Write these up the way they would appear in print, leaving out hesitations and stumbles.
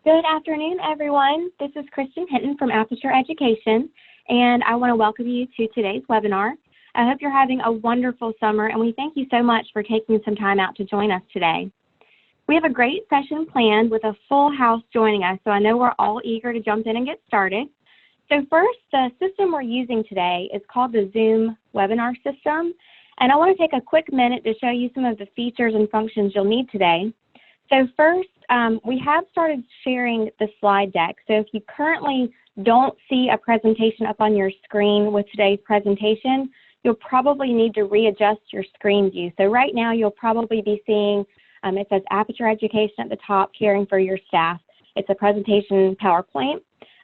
Good afternoon, everyone. This is Kristen Hinton from APERTURE Education, and I want to welcome you to today's webinar. I hope you're having a wonderful summer, and we thank you so much for taking some time out to join us today. We have a great session planned with a full house joining us, so I know we're all eager to jump in and get started. So first, the system we're using today is called the Zoom webinar system, and I want to take a quick minute to show you some of the features and functions you'll need today. So first, we have started sharing the slide deck. So if you currently don't see a presentation up on your screen with today's presentation, you'll probably need to readjust your screen view. So right now you'll probably be seeing, it says APERTURE Education at the top, caring for your staff. It's a presentation PowerPoint.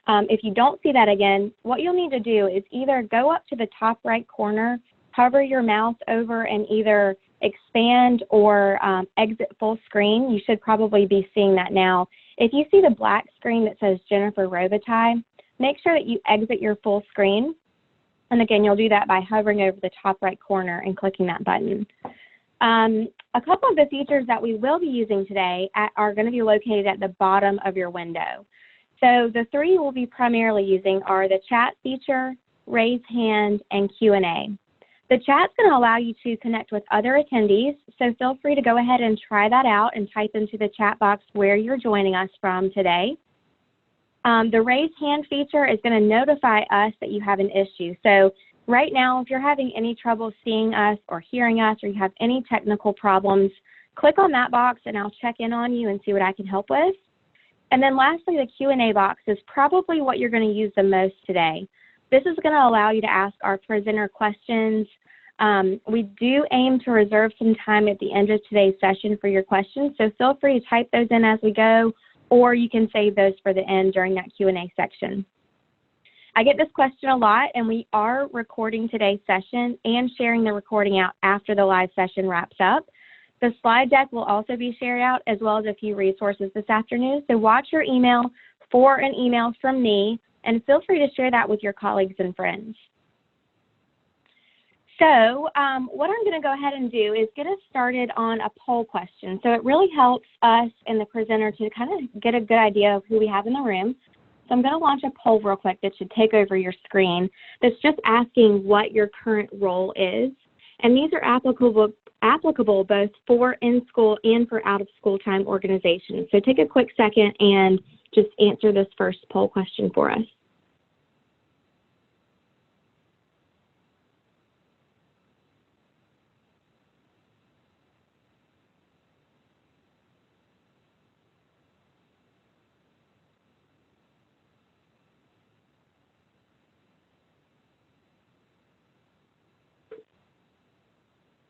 If you don't see that again, what you'll need to do is either go up to the top right corner, hover your mouse over and either expand or exit full screen. You should probably be seeing that now. If you see the black screen that says Jennifer Robitaille, make sure that you exit your full screen. And again, you'll do that by hovering over the top right corner and clicking that button. A couple of the features that we will be using today are going to be located at the bottom of your window. So the three we'll be primarily using are the chat feature, raise hand, and Q&A. The chat's going to allow you to connect with other attendees, so feel free to go ahead and try that out and type into the chat box where you're joining us from today. The raise hand feature is going to notify us that you have an issue. So right now, if you're having any trouble seeing us or hearing us, or you have any technical problems, click on that box and I'll check in on you and see what I can help with. And then lastly, the Q&A box is probably what you're going to use the most today. This is going to allow you to ask our presenter questions. We do aim to reserve some time at the end of today's session for your questions, so feel free to type those in as we go, or you can save those for the end during that Q&A section. I get this question a lot, and we are recording today's session and sharing the recording out after the live session wraps up. The slide deck will also be shared out, as well as a few resources this afternoon, so watch your email for an email from me, and feel free to share that with your colleagues and friends. So what I'm going to go ahead and do is get us started on a poll question. So it really helps us and the presenter to kind of get a good idea of who we have in the room. So I'm going to launch a poll real quick that should take over your screen that's just asking what your current role is. And these are applicable both for in-school and for out-of-school time organizations. So take a quick second and just answer this first poll question for us.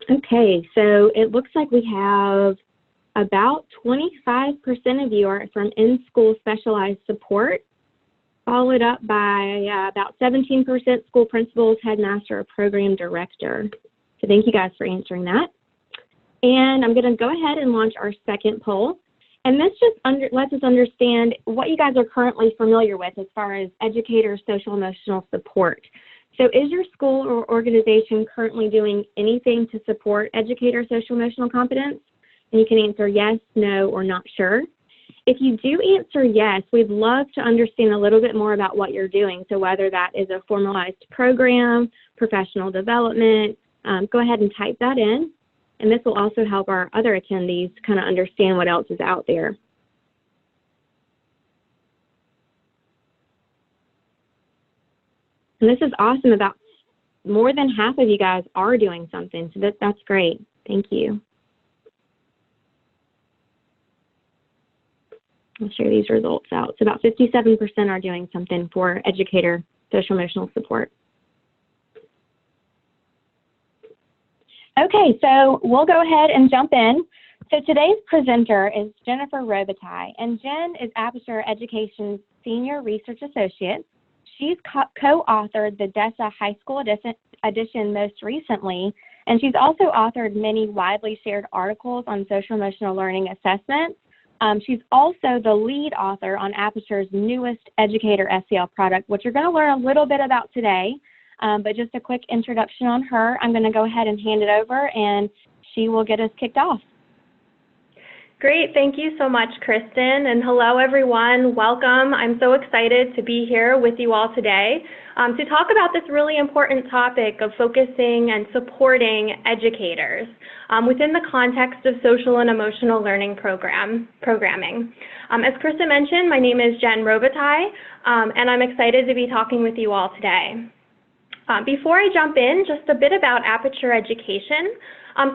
Okay, so it looks like we have about 25% of you are from in-school specialized support, followed up by about 17% school principals, headmaster, or program director. So thank you guys for answering that. And I'm going to go ahead and launch our second poll. And this just lets us understand what you guys are currently familiar with as far as educator social emotional support. So is your school or organization currently doing anything to support educator social emotional competence? And you can answer yes, no, or not sure. If you do answer yes, we'd love to understand a little bit more about what you're doing. So whether that is a formalized program, professional development, go ahead and type that in. And this will also help our other attendees kind of understand what else is out there. And this is awesome. About more than half of you guys are doing something, so that's great. Thank you. I'll share these results out. So about 57% are doing something for educator social emotional support. Okay, so we'll go ahead and jump in. So today's presenter is Jennifer Robitaille, and Jen is APERTURE Education's Senior Research Associate. She's co-authored the DESA High School edition most recently, and she's also authored many widely shared articles on social emotional learning assessment. She's also the lead author on APERTURE's newest Educator SEL product, which you're going to learn a little bit about today. But just a quick introduction on her. I'm going to go ahead and hand it over, and she will get us kicked off. Great, thank you so much, Kristen, and hello everyone, welcome. I'm so excited to be here with you all today to talk about this really important topic of focusing and supporting educators within the context of social and emotional learning programming. As Kristen mentioned, my name is Jen Robitaille, and I'm excited to be talking with you all today. Before I jump in, just a bit about APERTURE Education.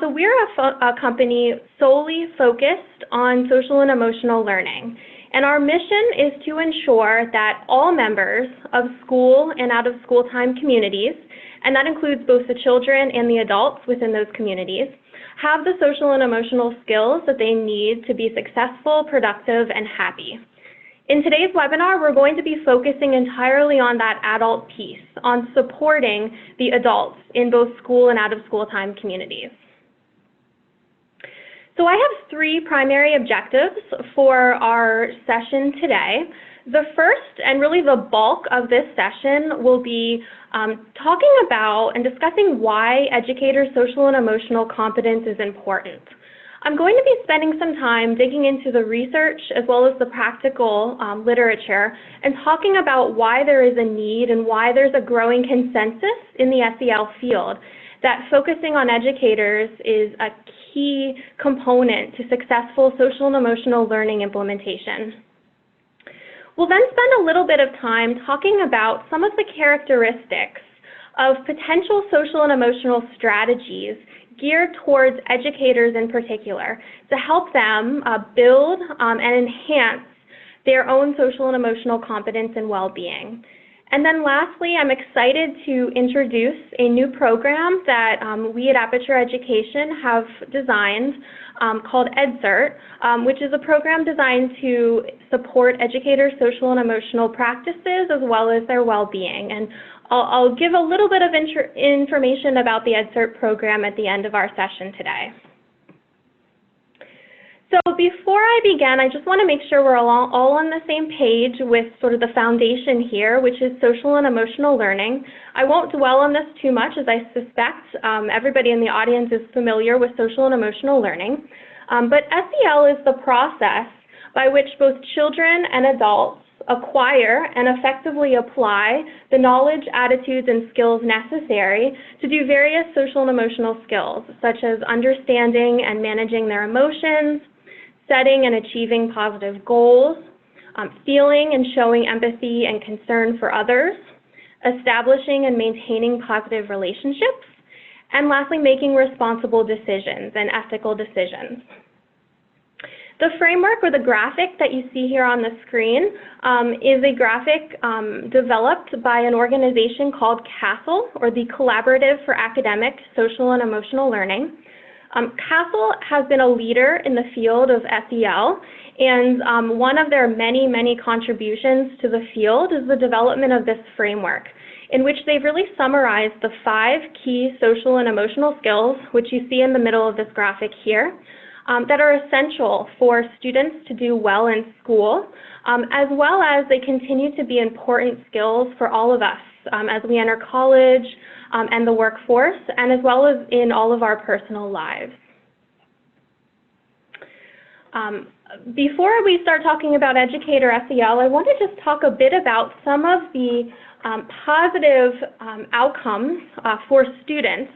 So we're a company solely focused on social and emotional learning. And our mission is to ensure that all members of school and out-of-school time communities, and that includes both the children and the adults within those communities, have the social and emotional skills that they need to be successful, productive, and happy. In today's webinar, we're going to be focusing entirely on that adult piece, on supporting the adults in both school and out-of-school time communities. So I have three primary objectives for our session today. The first, and really the bulk of this session, will be talking about and discussing why educators' social and emotional competence is important. I'm going to be spending some time digging into the research as well as the practical literature and talking about why there is a need and why there's a growing consensus in the SEL field that focusing on educators is a key component to successful social and emotional learning implementation. We'll then spend a little bit of time talking about some of the characteristics of potential social and emotional strategies geared towards educators in particular to help them build and enhance their own social and emotional competence and well-being. And then lastly, I'm excited to introduce a new program that we at APERTURE Education have designed called EdSERT, which is a program designed to support educators' social and emotional practices as well as their well-being. And I'll give a little bit of information about the EdSERT program at the end of our session today. So before I begin, I just want to make sure we're all on the same page with sort of the foundation here, which is social and emotional learning. I won't dwell on this too much, as I suspect everybody in the audience is familiar with social and emotional learning. But SEL is the process by which both children and adults acquire and effectively apply the knowledge, attitudes, and skills necessary to do various social and emotional skills, such as understanding and managing their emotions, setting and achieving positive goals, feeling and showing empathy and concern for others, establishing and maintaining positive relationships, and lastly, making responsible decisions and ethical decisions. The framework or the graphic that you see here on the screen is a graphic developed by an organization called CASEL, or the Collaborative for Academic, Social, and Emotional Learning. CASEL has been a leader in the field of SEL, and one of their many, many contributions to the field is the development of this framework, in which they've really summarized the 5 key social and emotional skills, which you see in the middle of this graphic here, that are essential for students to do well in school, as well as they continue to be important skills for all of us as we enter college and the workforce, and as well as in all of our personal lives. Before we start talking about Educator SEL, I want to just talk a bit about some of the positive outcomes for students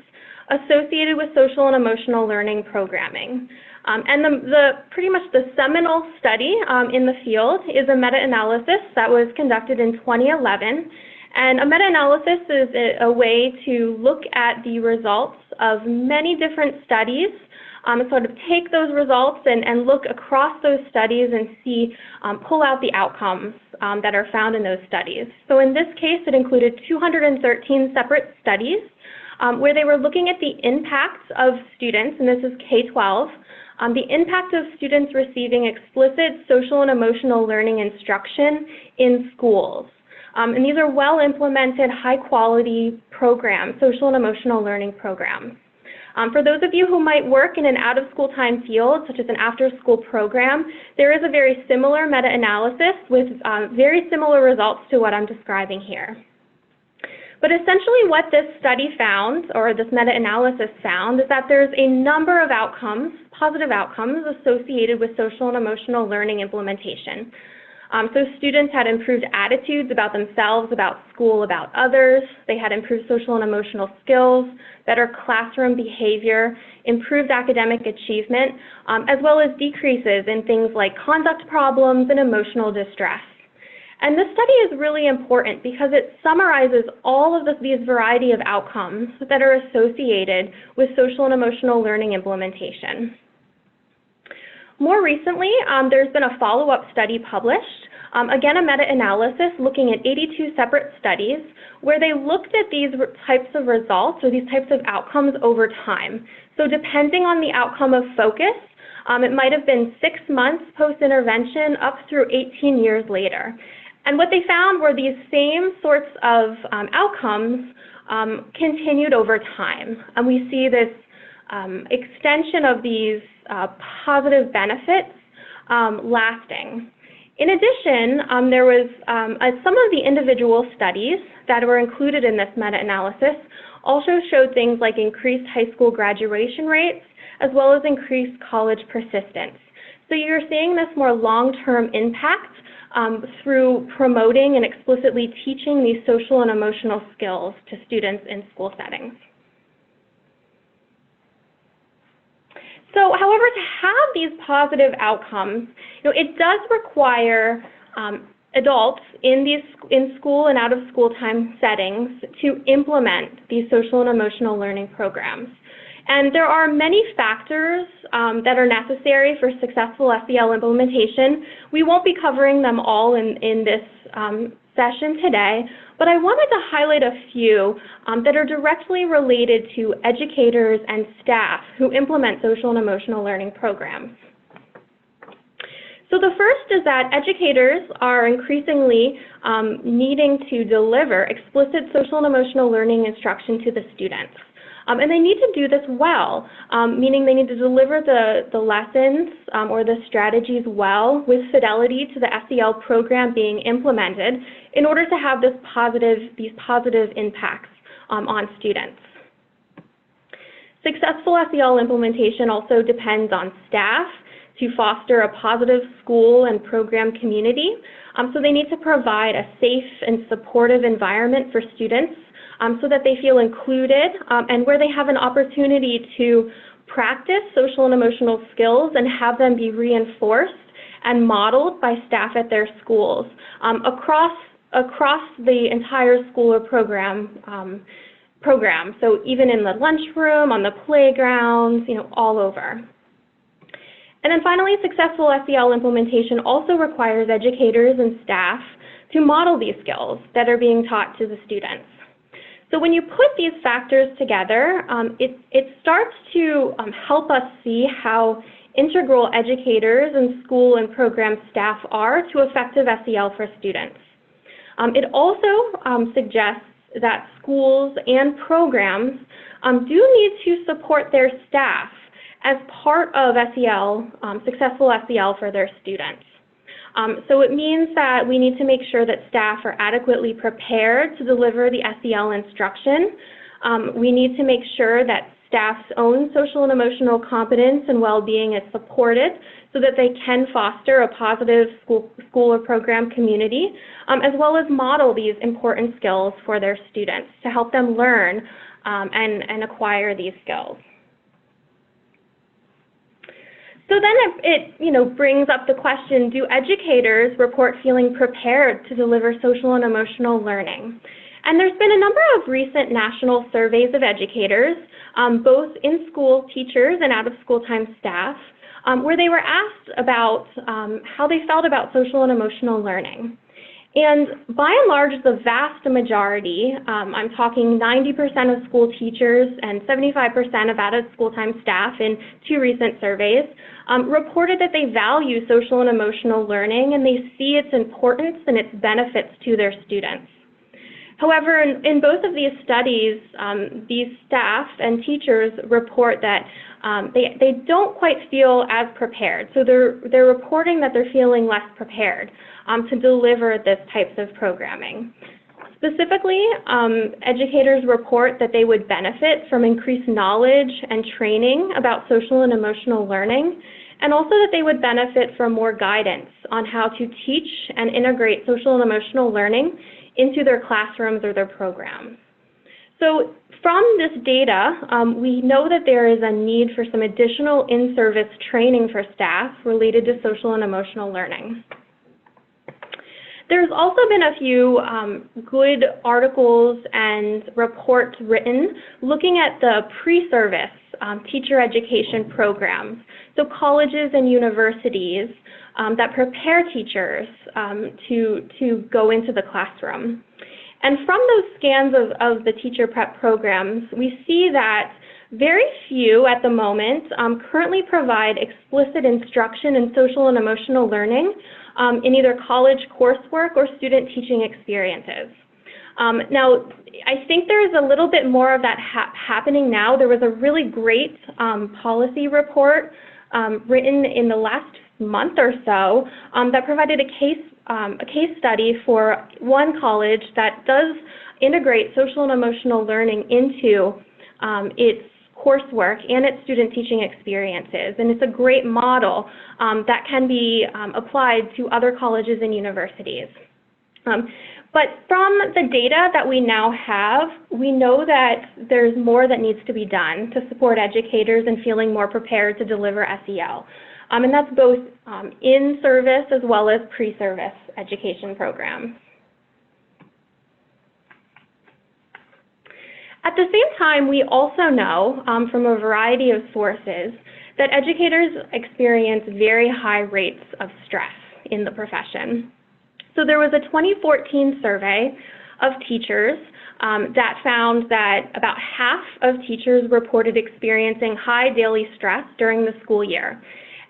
associated with social and emotional learning programming. And pretty much the seminal study in the field is a meta-analysis that was conducted in 2011. And a meta-analysis is a way to look at the results of many different studies, sort of take those results and look across those studies and see, pull out the outcomes that are found in those studies. So in this case, it included 213 separate studies where they were looking at the impacts of students, and this is K-12, the impact of students receiving explicit social and emotional learning instruction in schools. And these are well-implemented, high-quality programs, social and emotional learning programs. For those of you who might work in an out-of-school time field, such as an after-school program, there is a very similar meta-analysis with very similar results to what I'm describing here. But essentially what this study found, or this meta-analysis found, is that there's a number of outcomes, positive outcomes, associated with social and emotional learning implementation. So students had improved attitudes about themselves, about school, about others. They had improved social and emotional skills, better classroom behavior, improved academic achievement, as well as decreases in things like conduct problems and emotional distress. And this study is really important because it summarizes all of these variety of outcomes that are associated with social and emotional learning implementation. More recently, there's been a follow-up study published, again a meta-analysis looking at 82 separate studies where they looked at these types of results or these types of outcomes over time. So depending on the outcome of focus, it might have been 6 months post-intervention up through 18 years later. And what they found were these same sorts of outcomes continued over time. And we see this extension of these positive benefits lasting. In addition, there was some of the individual studies that were included in this meta-analysis also showed things like increased high school graduation rates as well as increased college persistence. So you're seeing this more long-term impact through promoting and explicitly teaching these social and emotional skills to students in school settings. So, however, to have these positive outcomes, it does require adults in school and out of school time settings to implement these social and emotional learning programs. And there are many factors that are necessary for successful SEL implementation. We won't be covering them all in this session today, but I wanted to highlight a few that are directly related to educators and staff who implement social and emotional learning programs. So the first is that educators are increasingly needing to deliver explicit social and emotional learning instruction to the students. And they need to do this well, meaning they need to deliver the lessons or the strategies well with fidelity to the SEL program being implemented in order to have these positive impacts on students. Successful SEL implementation also depends on staff to foster a positive school and program community. So they need to provide a safe and supportive environment for students so that they feel included and where they have an opportunity to practice social and emotional skills and have them be reinforced and modeled by staff at their schools across the entire school or program. So even in the lunchroom, on the playgrounds, all over. And then finally, successful SEL implementation also requires educators and staff to model these skills that are being taught to the students. So when you put these factors together, it starts to help us see how integral educators and school and program staff are to effective SEL for students. It also suggests that schools and programs do need to support their staff as part of SEL, successful SEL for their students. So it means that we need to make sure that staff are adequately prepared to deliver the SEL instruction. We need to make sure that staff's own social and emotional competence and well-being is supported so that they can foster a positive school or program community, as well as model these important skills for their students to help them learn and acquire these skills. So then it brings up the question, do educators report feeling prepared to deliver social and emotional learning? And there's been a number of recent national surveys of educators, both in-school teachers and out-of-school time staff, where they were asked about how they felt about social and emotional learning. And by and large, the vast majority, I'm talking 90% of school teachers and 75% of out-of-school time staff in 2 recent surveys, reported that they value social and emotional learning and they see its importance and its benefits to their students. However, in both of these studies, these staff and teachers report that they don't quite feel as prepared. So they're reporting that they're feeling less prepared to deliver this types of programming. Specifically, educators report that they would benefit from increased knowledge and training about social and emotional learning, and also that they would benefit from more guidance on how to teach and integrate social and emotional learning into their classrooms or their programs. So from this data, we know that there is a need for some additional in-service training for staff related to social and emotional learning. There's also been a few good articles and reports written looking at the pre-service teacher education programs, so colleges and universities that prepare teachers to go into the classroom. And from those scans of the teacher prep programs, we see that very few at the moment currently provide explicit instruction in social and emotional learning in either college coursework or student teaching experiences. Now, I think there is a little bit more of that happening now. There was a really great policy report written in the last month or so that provided a case study for one college that does integrate social and emotional learning into its coursework and its student teaching experiences. And it's a great model that can be applied to other colleges and universities. But from the data that we now have, we know that there's more that needs to be done to support educators in feeling more prepared to deliver SEL. And that's both in-service as well as pre-service education programs. At the same time, we also know from a variety of sources that educators experience very high rates of stress in the profession. So there was a 2014 survey of teachers that found that about half of teachers reported experiencing high daily stress during the school year.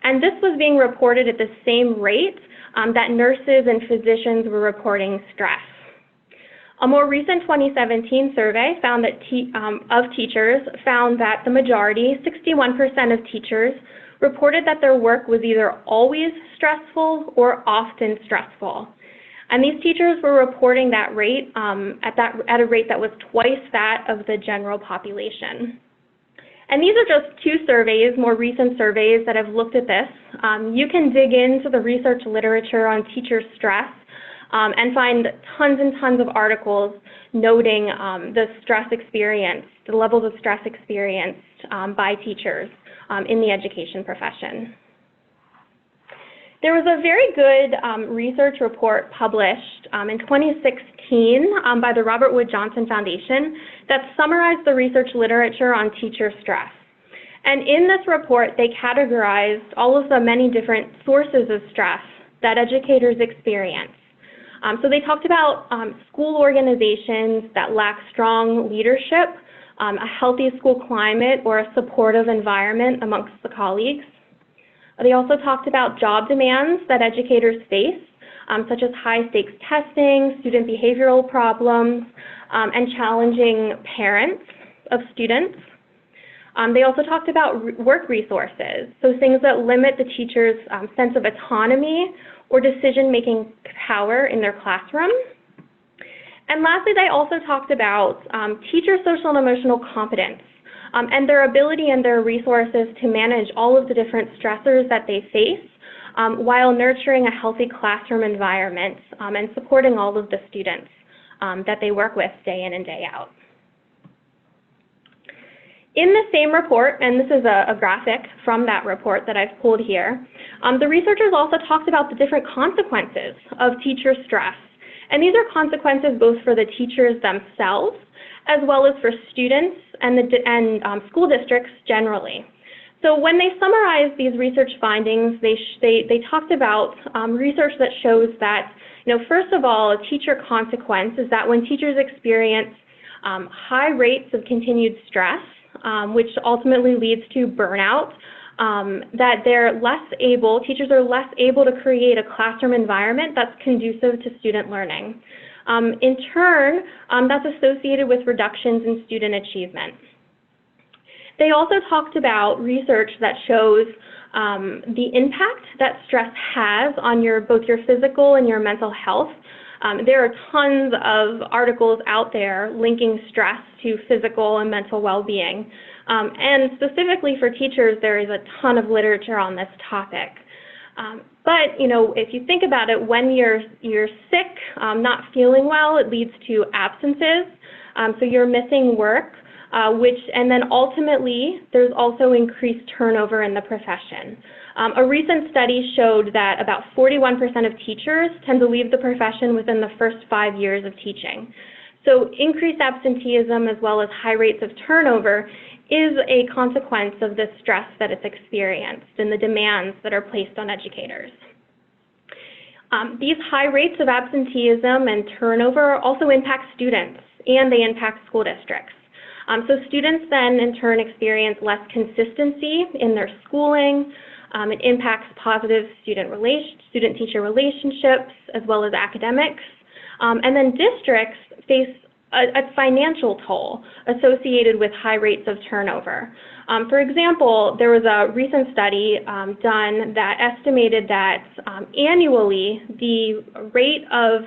And this was being reported at the same rate that nurses and physicians were reporting stress. A more recent 2017 survey found that of teachers found that the majority, 61% of teachers, reported that their work was either always stressful or often stressful. And these teachers were reporting that rate at a rate that was twice that of the general population. And these are just two surveys, more recent surveys that have looked at this. You can dig into the research literature on teacher stress and find tons and tons of articles noting the stress experience, the levels of stress experienced by teachers in the education profession. There was a very good research report published in 2016 by the Robert Wood Johnson Foundation that summarized the research literature on teacher stress. And in this report, they categorized all of the many different sources of stress that educators experience. So they talked about school organizations that lack strong leadership, a healthy school climate, or a supportive environment amongst the colleagues. They also talked about job demands that educators face, such as high-stakes testing, student behavioral problems, and challenging parents of students. They also talked about work resources, so things that limit the teacher's sense of autonomy or decision-making power in their classroom. And lastly, they also talked about teacher social and emotional competence and their ability and their resources to manage all of the different stressors that they face while nurturing a healthy classroom environment and supporting all of the students that they work with day in and day out. In the same report, and this is a graphic from that report that I've pulled here, the researchers also talked about the different consequences of teacher stress. And these are consequences both for the teachers themselves as well as for students and school districts generally. So when they summarized these research findings, they talked about research that shows that, first of all, a teacher consequence is that when teachers experience high rates of continued stress, which ultimately leads to burnout, that teachers are less able to create a classroom environment that's conducive to student learning. In turn, that's associated with reductions in student achievement. They also talked about research that shows the impact that stress has on both your physical and your mental health, There are tons of articles out there linking stress to physical and mental well-being. And specifically for teachers, there is a ton of literature on this topic. But, if you think about it, when you're sick, not feeling well, it leads to absences. So you're missing work, and then ultimately, there's also increased turnover in the profession. A recent study showed that about 41% of teachers tend to leave the profession within the first 5 years of teaching. So increased absenteeism as well as high rates of turnover is a consequence of the stress that is experienced and the demands that are placed on educators. These high rates of absenteeism and turnover also impact students, and they impact school districts. So students then in turn experience less consistency in their schooling. It impacts positive student-teacher relationships as well as academics. And then districts face a financial toll associated with high rates of turnover. For example, there was a recent study done that estimated that annually the rate of,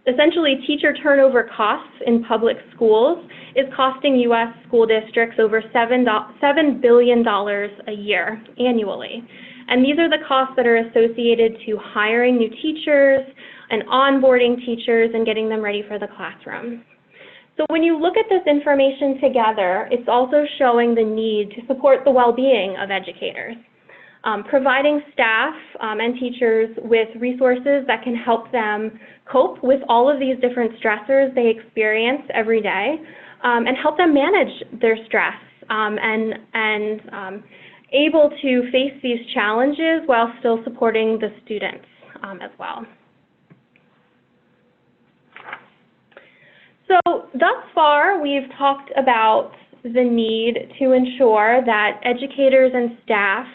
essentially teacher turnover costs in public schools is costing U.S. school districts over $7 billion a year annually. And these are the costs that are associated to hiring new teachers and onboarding teachers and getting them ready for the classroom. So when you look at this information together, it's also showing the need to support the well-being of educators. Providing staff and teachers with resources that can help them cope with all of these different stressors they experience every day and help them manage their stress and able to face these challenges while still supporting the students as well. So thus far, we've talked about the need to ensure that educators and staff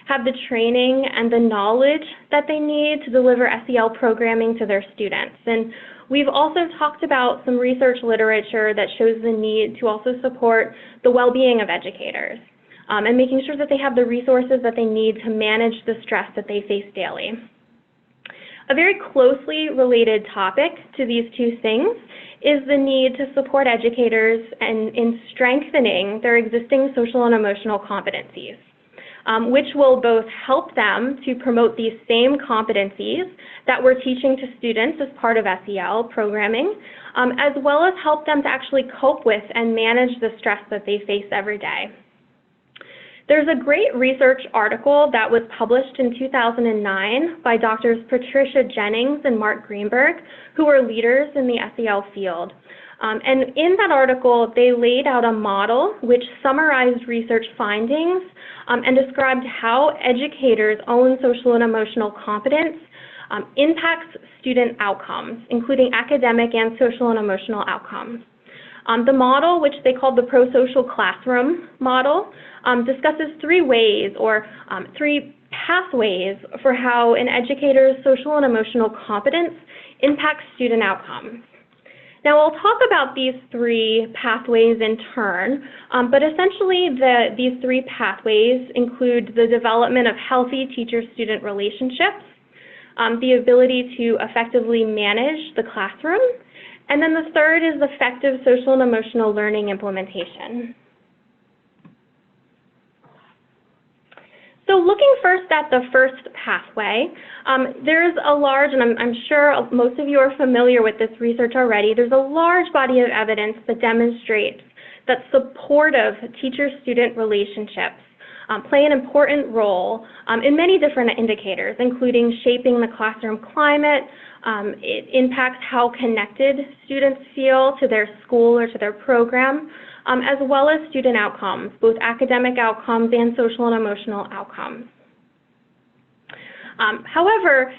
have the training and the knowledge that they need to deliver SEL programming to their students. And we've also talked about some research literature that shows the need to also support the well-being of educators and making sure that they have the resources that they need to manage the stress that they face daily. A very closely related topic to these two things is the need to support educators in strengthening their existing social and emotional competencies, which will both help them to promote these same competencies that we're teaching to students as part of SEL programming, as well as help them to actually cope with and manage the stress that they face every day. There's a great research article that was published in 2009 by Drs. Patricia Jennings and Mark Greenberg, who are leaders in the SEL field. And in that article, they laid out a model which summarized research findings and described how educators' own social and emotional competence impacts student outcomes, including academic and social and emotional outcomes. The model, which they called the pro-social classroom model, discusses three ways or three pathways for how an educator's social and emotional competence impacts student outcomes. Now, I'll talk about these three pathways in turn, but essentially these three pathways include the development of healthy teacher-student relationships, the ability to effectively manage the classroom, and then the third is effective social and emotional learning implementation. So looking first at the first pathway, there's a large, and I'm sure most of you are familiar with this research already, there's a large body of evidence that demonstrates that supportive teacher-student relationships play an important role in many different indicators, including shaping the classroom climate. It impacts how connected students feel to their school or to their program, as well as student outcomes, both academic outcomes and social and emotional outcomes. However,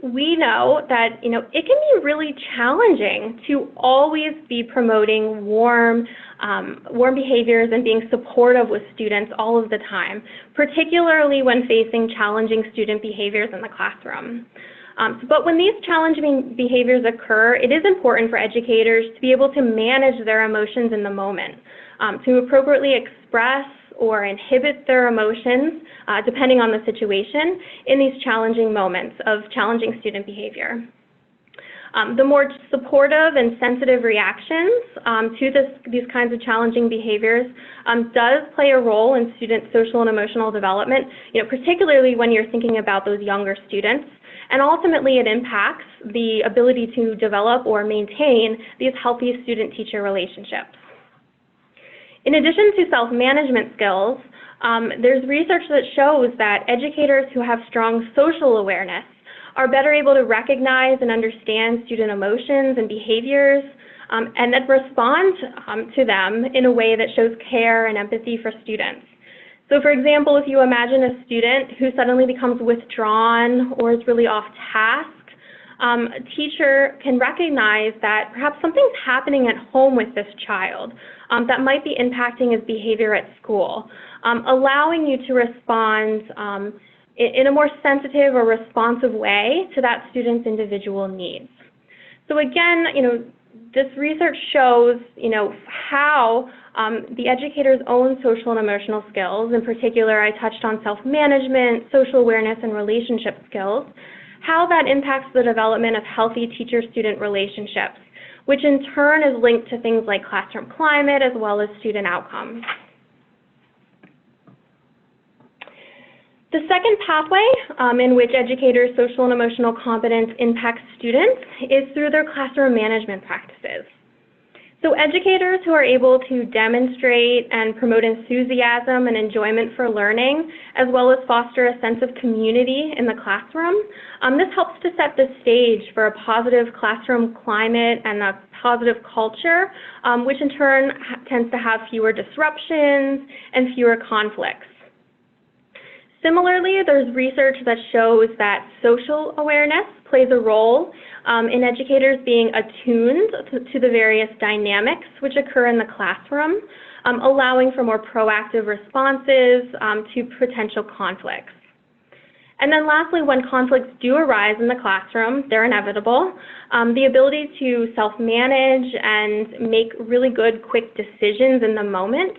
we know that, it can be really challenging to always be promoting warm behaviors and being supportive with students all of the time, particularly when facing challenging student behaviors in the classroom. But when these challenging behaviors occur, it is important for educators to be able to manage their emotions in the moment, to appropriately express or inhibit their emotions, depending on the situation, in these challenging moments of challenging student behavior. The more supportive and sensitive reactions to these kinds of challenging behaviors does play a role in student social and emotional development, particularly when you're thinking about those younger students. And ultimately, it impacts the ability to develop or maintain these healthy student-teacher relationships. In addition to self-management skills, there's research that shows that educators who have strong social awareness are better able to recognize and understand student emotions and behaviors, and then respond to them in a way that shows care and empathy for students. So for example, if you imagine a student who suddenly becomes withdrawn or is really off task, a teacher can recognize that perhaps something's happening at home with this child that might be impacting his behavior at school, allowing you to respond in a more sensitive or responsive way to that student's individual needs. So again, this research shows, how the educator's own social and emotional skills, in particular, I touched on self-management, social awareness, and relationship skills, how that impacts the development of healthy teacher-student relationships, which in turn is linked to things like classroom climate as well as student outcomes. The second pathway in which educators' social and emotional competence impacts students is through their classroom management practices. So educators who are able to demonstrate and promote enthusiasm and enjoyment for learning, as well as foster a sense of community in the classroom, this helps to set the stage for a positive classroom climate and a positive culture, which in turn tends to have fewer disruptions and fewer conflicts. Similarly, there's research that shows that social awareness plays a role in educators being attuned to the various dynamics which occur in the classroom, allowing for more proactive responses to potential conflicts. And then lastly, when conflicts do arise in the classroom, they're inevitable. The ability to self-manage and make really good, quick decisions in the moment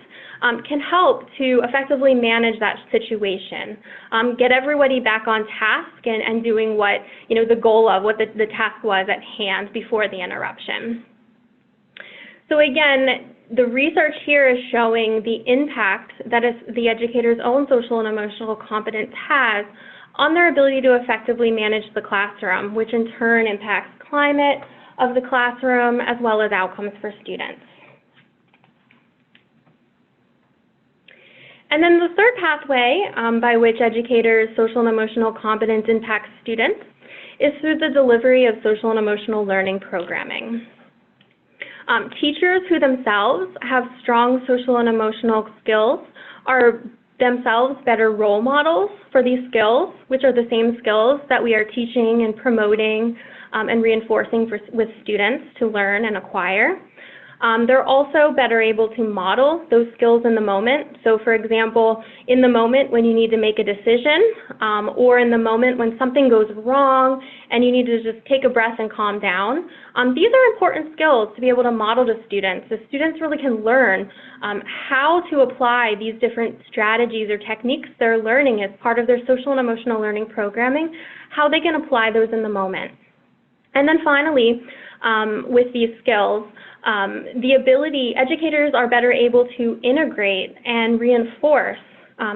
can help to effectively manage that situation, get everybody back on task and doing what, the goal of what the task was at hand before the interruption. So again, the research here is showing the impact that the educator's own social and emotional competence has on their ability to effectively manage the classroom, which in turn impacts climate of the classroom as well as outcomes for students. And then the third pathway by which educators' social and emotional competence impacts students is through the delivery of social and emotional learning programming. Teachers who themselves have strong social and emotional skills are themselves better role models for these skills, which are the same skills that we are teaching and promoting and reinforcing with students to learn and acquire. They're also better able to model those skills in the moment. So for example, in the moment when you need to make a decision, or in the moment when something goes wrong and you need to just take a breath and calm down, these are important skills to be able to model to students. So students really can learn how to apply these different strategies or techniques they're learning as part of their social and emotional learning programming, how they can apply those in the moment. And then finally, with these skills, educators are better able to integrate and reinforce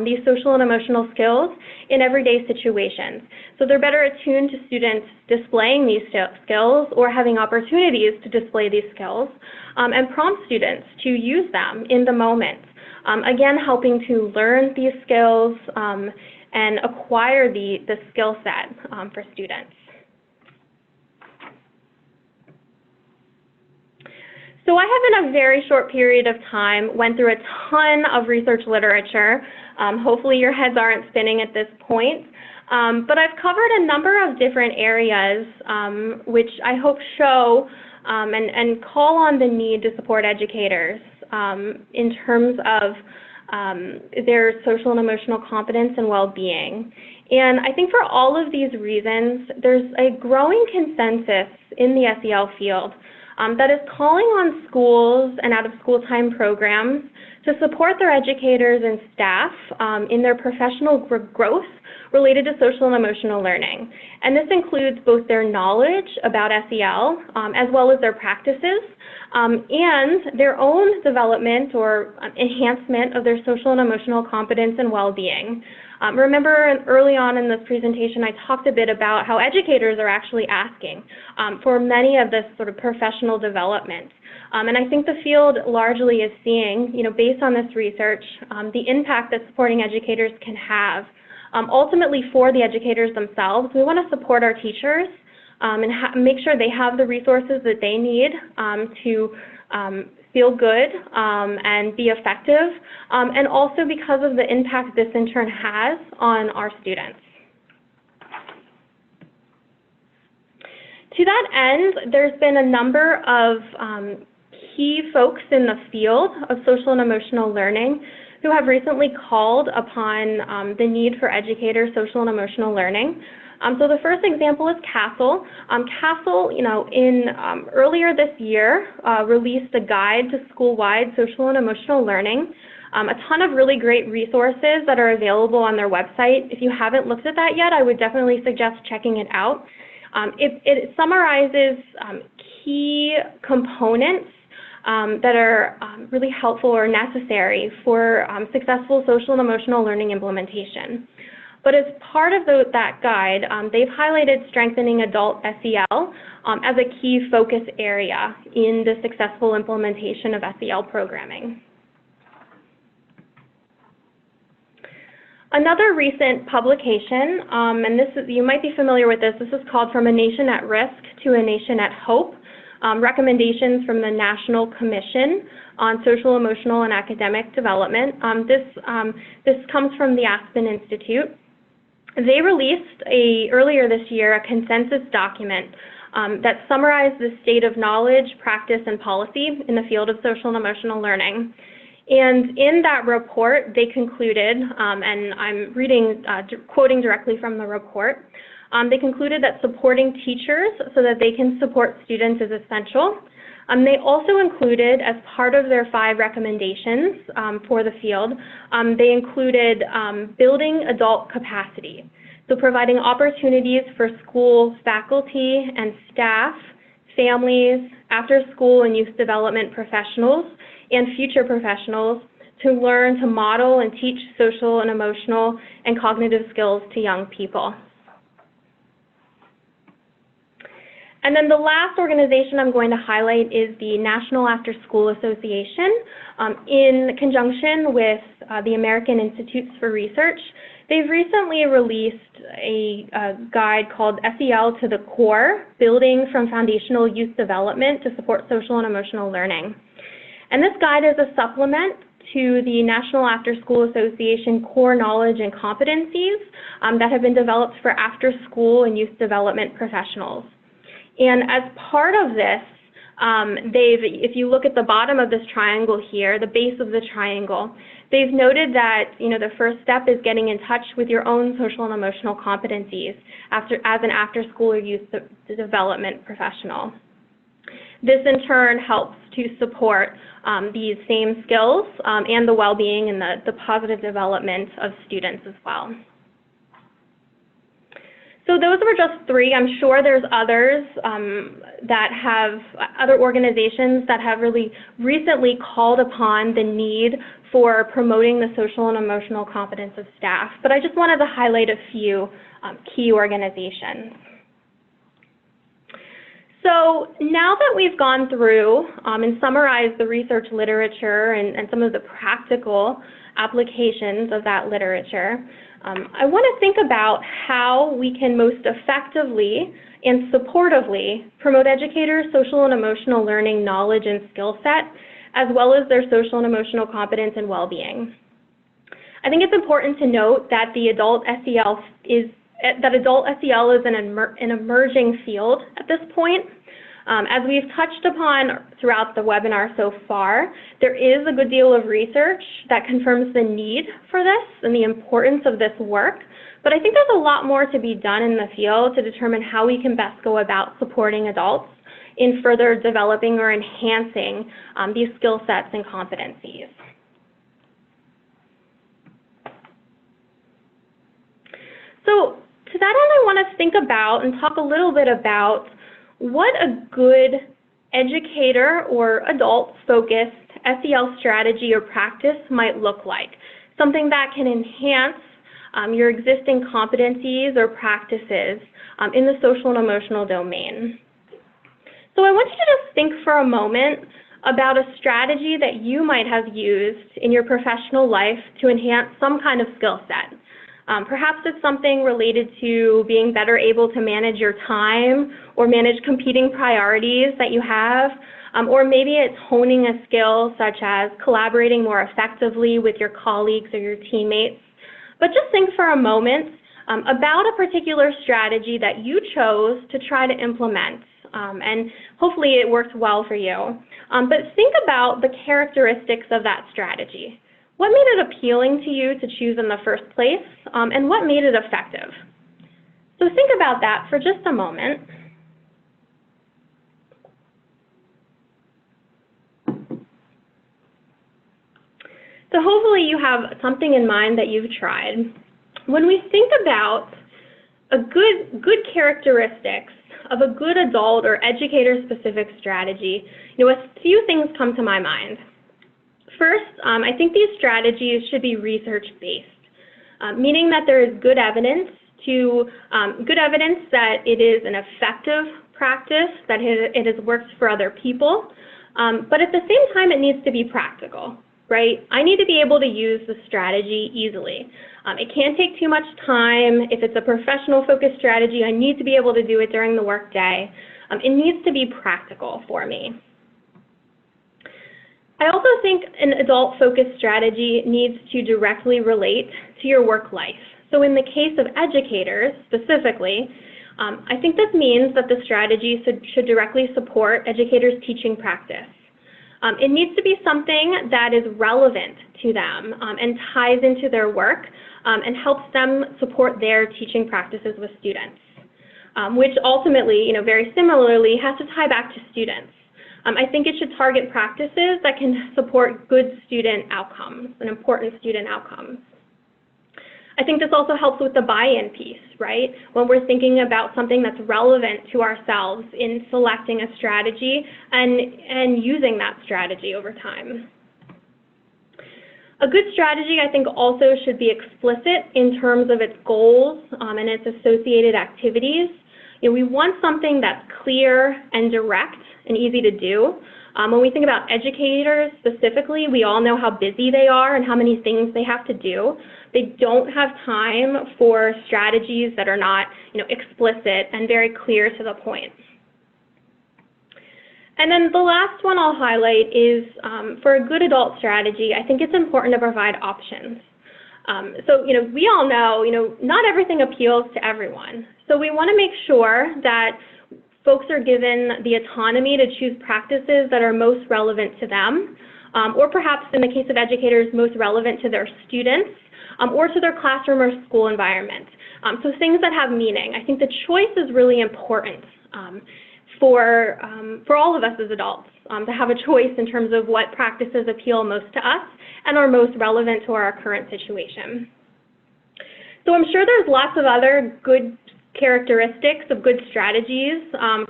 these social and emotional skills in everyday situations. So they're better attuned to students displaying these skills or having opportunities to display these skills and prompt students to use them in the moment. Again, helping to learn these skills and acquire the skill set for students. So I have, in a very short period of time, went through a ton of research literature. Hopefully your heads aren't spinning at this point. But I've covered a number of different areas which I hope show and call on the need to support educators in terms of their social and emotional competence and well-being. And I think for all of these reasons, there's a growing consensus in the SEL field that is calling on schools and out-of-school time programs to support their educators and staff in their professional growth related to social and emotional learning. And this includes both their knowledge about SEL as well as their practices and their own development or enhancement of their social and emotional competence and well-being. Remember early on in this presentation, I talked a bit about how educators are actually asking for many of this sort of professional development. And I think the field largely is seeing, based on this research, the impact that supporting educators can have. Ultimately, for the educators themselves, we want to support our teachers and make sure they have the resources that they need to feel good and be effective, and also because of the impact this in turn has on our students. To that end, there's been a number of key folks in the field of social and emotional learning who have recently called upon the need for educators' social and emotional learning. So the first example is CASEL. CASEL, earlier this year, released a guide to school-wide social and emotional learning. A ton of really great resources that are available on their website. If you haven't looked at that yet, I would definitely suggest checking it out. It summarizes key components that are really helpful or necessary for successful social and emotional learning implementation. But as part of that guide, they've highlighted strengthening adult SEL as a key focus area in the successful implementation of SEL programming. Another recent publication, and you might be familiar with this is called From a Nation at Risk to a Nation at Hope, recommendations from the National Commission on Social, Emotional, and Academic Development. This comes from the Aspen Institute. They released earlier this year a consensus document that summarized the state of knowledge, practice, and policy in the field of social and emotional learning. And in that report, they concluded, and I'm quoting directly from the report, they concluded that supporting teachers so that they can support students is essential. They also included, as part of their 5 recommendations for the field, they included building adult capacity. So providing opportunities for school faculty and staff, families, after-school and youth development professionals, and future professionals to learn to model and teach social and emotional and cognitive skills to young people. And then the last organization I'm going to highlight is the National After School Association. In conjunction with the American Institutes for Research, they've recently released a guide called SEL to the Core, Building from Foundational Youth Development to Support Social and Emotional Learning. And this guide is a supplement to the National After School Association core knowledge and competencies that have been developed for after-school and youth development professionals. And as part of this, if you look at the bottom of this triangle here, the base of the triangle, they've noted that the first step is getting in touch with your own social and emotional competencies as an after-school or youth development professional. This in turn helps to support these same skills and the well-being and the positive development of students as well. So those were just 3. I'm sure there's others other organizations that have really recently called upon the need for promoting the social and emotional competence of staff. But I just wanted to highlight a few key organizations. So now that we've gone through and summarized the research literature and some of the practical applications of that literature, I want to think about how we can most effectively and supportively promote educators' social and emotional learning knowledge and skill set, as well as their social and emotional competence and well-being. I think it's important to note that adult SEL is an emerging field at this point. As we've touched upon throughout the webinar so far, there is a good deal of research that confirms the need for this and the importance of this work, but I think there's a lot more to be done in the field to determine how we can best go about supporting adults in further developing or enhancing these skill sets and competencies. So to that end, I want to think about and talk a little bit about what a good educator or adult-focused SEL strategy or practice might look like, something that can enhance your existing competencies or practices in the social and emotional domain. So I want you to just think for a moment about a strategy that you might have used in your professional life to enhance some kind of skill set. Perhaps it's something related to being better able to manage your time or manage competing priorities that you have, or maybe it's honing a skill such as collaborating more effectively with your colleagues or your teammates. But just think for a moment about a particular strategy that you chose to try to implement, and hopefully it worked well for you. But think about the characteristics of that strategy. What made it appealing to you to choose in the first place, and what made it effective? So think about that for just a moment. So hopefully you have something in mind that you've tried. When we think about a good characteristics of a good adult or educator-specific strategy, a few things come to my mind. First, I think these strategies should be research-based, meaning that there is good evidence that it is an effective practice, that it has worked for other people, but at the same time, it needs to be practical, right? I need to be able to use the strategy easily. It can't take too much time. If it's a professional-focused strategy, I need to be able to do it during the workday. It needs to be practical for me. I also think an adult-focused strategy needs to directly relate to your work life. So in the case of educators specifically, I think this means that the strategy should directly support educators' teaching practice. It needs to be something that is relevant to them and ties into their work and helps them support their teaching practices with students, which ultimately, very similarly, has to tie back to students. I think it should target practices that can support good student outcomes and important student outcomes. I think this also helps with the buy-in piece, right? When we're thinking about something that's relevant to ourselves in selecting a strategy and using that strategy over time. A good strategy, I think, also should be explicit in terms of its goals and its associated activities. We want something that's clear and direct and easy to do. When we think about educators specifically, we all know how busy they are and how many things they have to do. They don't have time for strategies that are not, explicit and very clear to the point. And then the last one I'll highlight is for a good adult strategy, I think it's important to provide options. So, we all know, not everything appeals to everyone. So we want to make sure that folks are given the autonomy to choose practices that are most relevant to them, or perhaps in the case of educators, most relevant to their students, or to their classroom or school environment. So things that have meaning. I think the choice is really important for all of us as adults, to have a choice in terms of what practices appeal most to us and are most relevant to our current situation. So I'm sure there's lots of other good characteristics of good strategies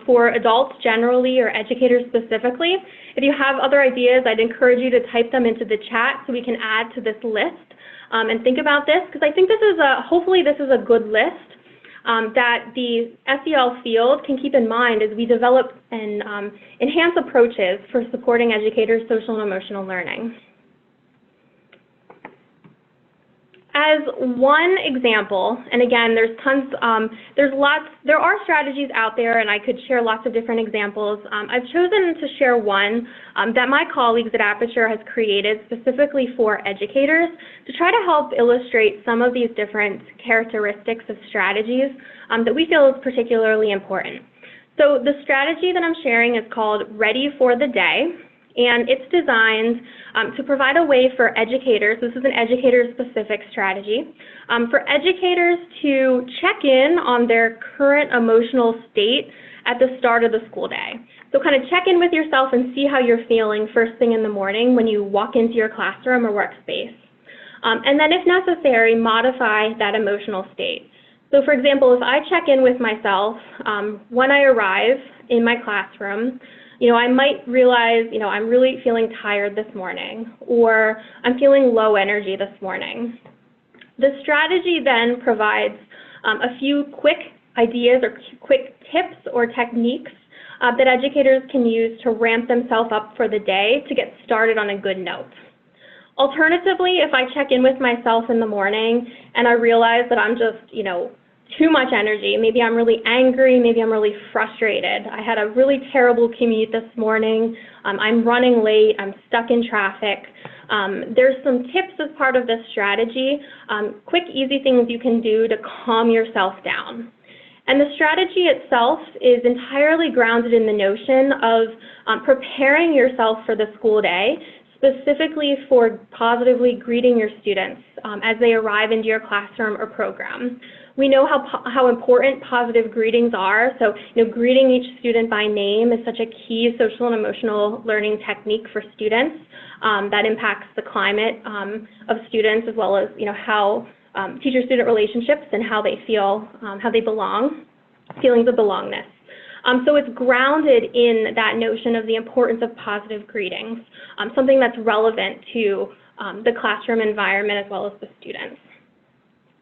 for adults generally or educators specifically. If you have other ideas, I'd encourage you to type them into the chat so we can add to this list and think about this, because I think hopefully this is a good list that the SEL field can keep in mind as we develop and enhance approaches for supporting educators' social and emotional learning. As one example, and again, there are strategies out there, and I could share lots of different examples. I've chosen to share one that my colleagues at APERTURE has created specifically for educators to try to help illustrate some of these different characteristics of strategies that we feel is particularly important. So the strategy that I'm sharing is called Ready for the Day. And it's designed to provide a way for educators, this is an educator-specific strategy, for educators to check in on their current emotional state at the start of the school day. So So kind of check in with yourself and see how you're feeling first thing in the morning when you walk into your classroom or workspace. And then if necessary, modify that emotional state. So for example, if I check in with myself when I arrive in my classroom, I might realize, I'm really feeling tired this morning, or I'm feeling low energy this morning. The strategy then provides a few quick ideas or quick tips or techniques that educators can use to ramp themselves up for the day to get started on a good note. Alternatively, if I check in with myself in the morning and I realize that I'm just, too much energy, maybe I'm really angry, maybe I'm really frustrated, I had a really terrible commute this morning, I'm running late, I'm stuck in traffic, there's some tips as part of this strategy, quick, easy things you can do to calm yourself down. And the strategy itself is entirely grounded in the notion of preparing yourself for the school day, specifically for positively greeting your students as they arrive into your classroom or program. We know how important positive greetings are, so greeting each student by name is such a key social and emotional learning technique for students that impacts the climate of students, as well as how teacher-student relationships and how they feel, how they belong, feelings of belongingness. So it's grounded in that notion of the importance of positive greetings, something that's relevant to the classroom environment as well as the students.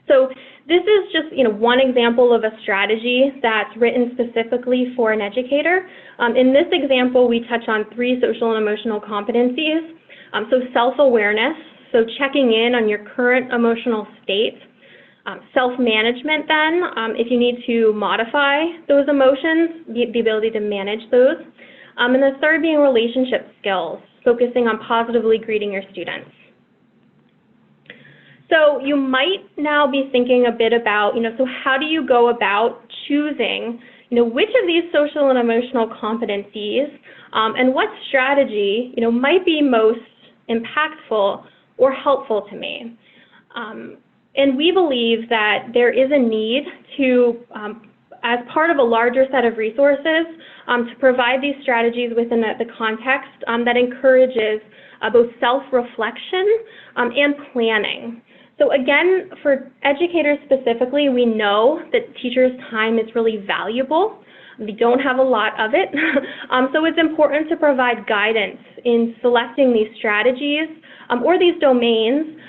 So this is just one example of a strategy that's written specifically for an educator. In this example, we touch on 3 social and emotional competencies. So self-awareness, so checking in on your current emotional state. Self-management then, if you need to modify those emotions, the ability to manage those. And the third being relationship skills, focusing on positively greeting your students. So you might now be thinking a bit about, so how do you go about choosing, which of these social and emotional competencies and what strategy, might be most impactful or helpful to me. And we believe that there is a need to, as part of a larger set of resources, to provide these strategies within the context that encourages both self-reflection and planning. So again, for educators specifically, we know that teachers' time is really valuable. We don't have a lot of it. So it's important to provide guidance in selecting these strategies or these domains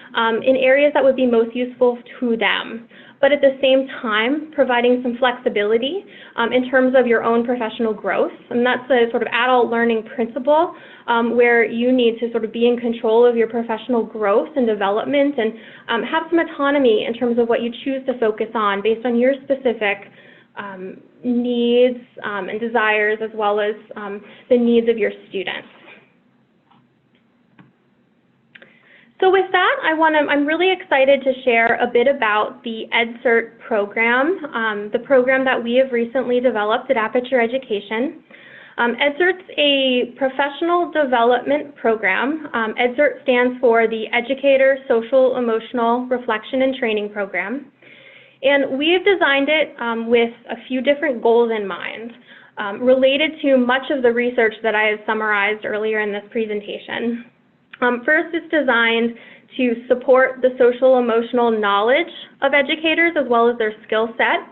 in areas that would be most useful to them. But at the same time, providing some flexibility in terms of your own professional growth. And that's a sort of adult learning principle where you need to sort of be in control of your professional growth and development and have some autonomy in terms of what you choose to focus on based on your specific needs and desires, as well as the needs of your students. So with that, I'm really excited to share a bit about the EdSERT program, the program that we have recently developed at APERTURE Education. EdSERT's a professional development program. EdSERT stands for the Educator Social Emotional Reflection and Training Program. And we have designed it with a few different goals in mind related to much of the research that I have summarized earlier in this presentation. First, it's designed to support the social emotional knowledge of educators as well as their skill set,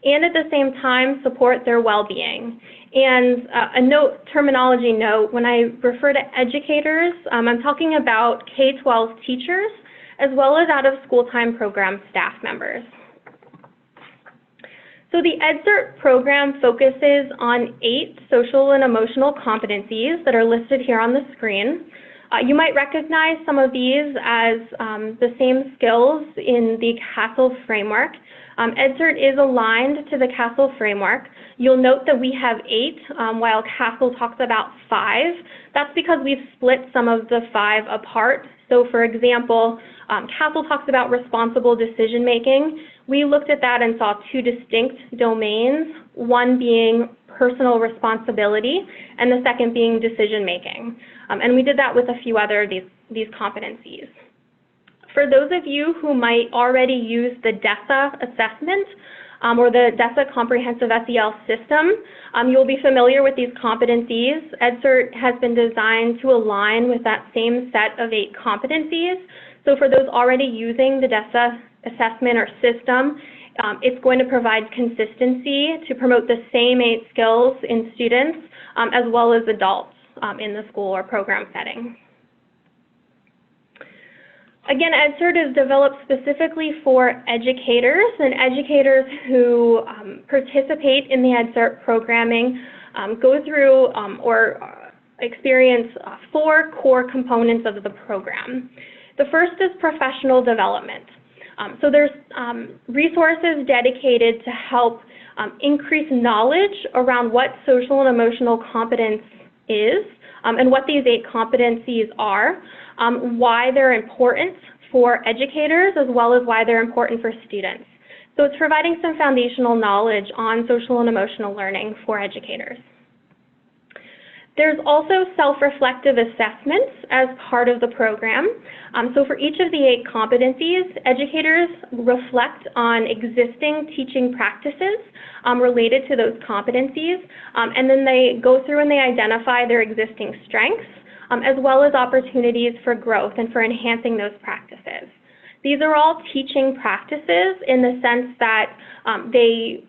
and at the same time support their well-being. And a terminology note, when I refer to educators, I'm talking about K-12 teachers as well as out-of-school time program staff members. So the EdSERT program focuses on 8 social and emotional competencies that are listed here on the screen. You might recognize some of these as the same skills in the CASEL framework. EdSERT is aligned to the CASEL framework. You'll note that we have 8, while CASEL talks about 5. That's because we've split some of the 5 apart. So for example, CASEL talks about responsible decision making. We looked at that and saw 2 distinct domains, one being personal responsibility and the second being decision making. And we did that with a few other of these competencies. For those of you who might already use the DESA assessment, or the DESA Comprehensive SEL System. You'll be familiar with these competencies. EdSERT has been designed to align with that same set of 8 competencies. So for those already using the DESA assessment or system, it's going to provide consistency to promote the same 8 skills in students as well as adults in the school or program setting. Again, EdSERT is developed specifically for educators, and educators who participate in the EdSERT programming go through or experience 4 core components of the program. The first is professional development. So there's resources dedicated to help increase knowledge around what social and emotional competence is and what these 8 competencies are, why they're important for educators as well as why they're important for students. So it's providing some foundational knowledge on social and emotional learning for educators. There's also self-reflective assessments as part of the program. So for each of the 8 competencies, educators reflect on existing teaching practices related to those competencies, and then they go through and they identify their existing strengths, as well as opportunities for growth and for enhancing those practices. These are all teaching practices in the sense that they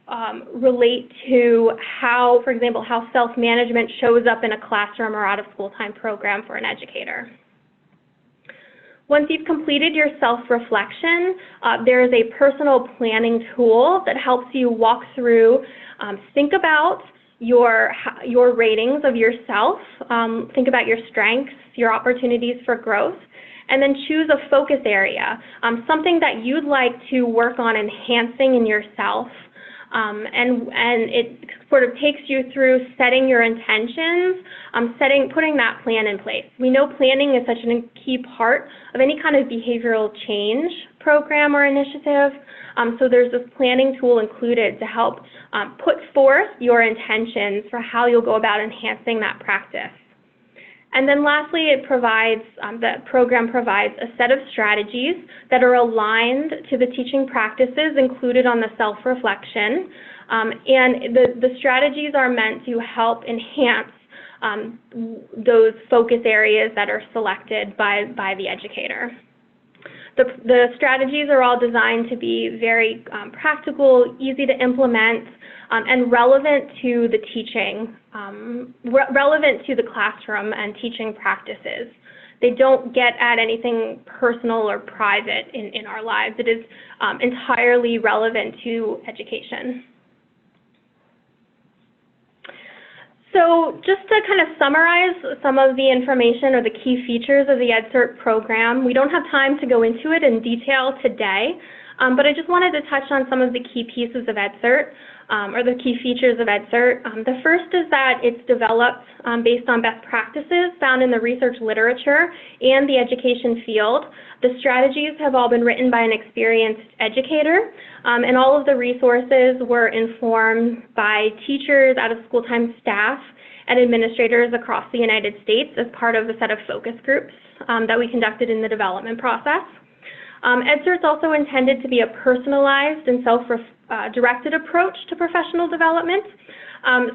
relate to how, for example, how self-management shows up in a classroom or out-of-school time program for an educator. Once you've completed your self-reflection, there is a personal planning tool that helps you walk through, think about your ratings of yourself, think about your strengths, your opportunities for growth, and then choose a focus area, something that you'd like to work on enhancing in yourself. And it sort of takes you through setting your intentions, putting that plan in place. We know planning is such a key part of any kind of behavioral change program or initiative. So there's this planning tool included to help put forth your intentions for how you'll go about enhancing that practice. And then lastly, the program provides a set of strategies that are aligned to the teaching practices included on the self-reflection. And the strategies are meant to help enhance those focus areas that are selected by the educator. The strategies are all designed to be very practical, easy to implement, and relevant to the teaching, relevant to the classroom and teaching practices. They don't get at anything personal or private in our lives. It is entirely relevant to education. So just to kind of summarize some of the information or the key features of the EdSERT program, we don't have time to go into it in detail today, but I just wanted to touch on some of the key pieces of EdSERT, or the key features of EdSERT. The first is that it's developed based on best practices found in the research literature and the education field. The strategies have all been written by an experienced educator, and all of the resources were informed by teachers, out-of-school time staff, and administrators across the United States as part of a set of focus groups that we conducted in the development process. EdSERT is also intended to be a personalized and self-directed approach to professional development.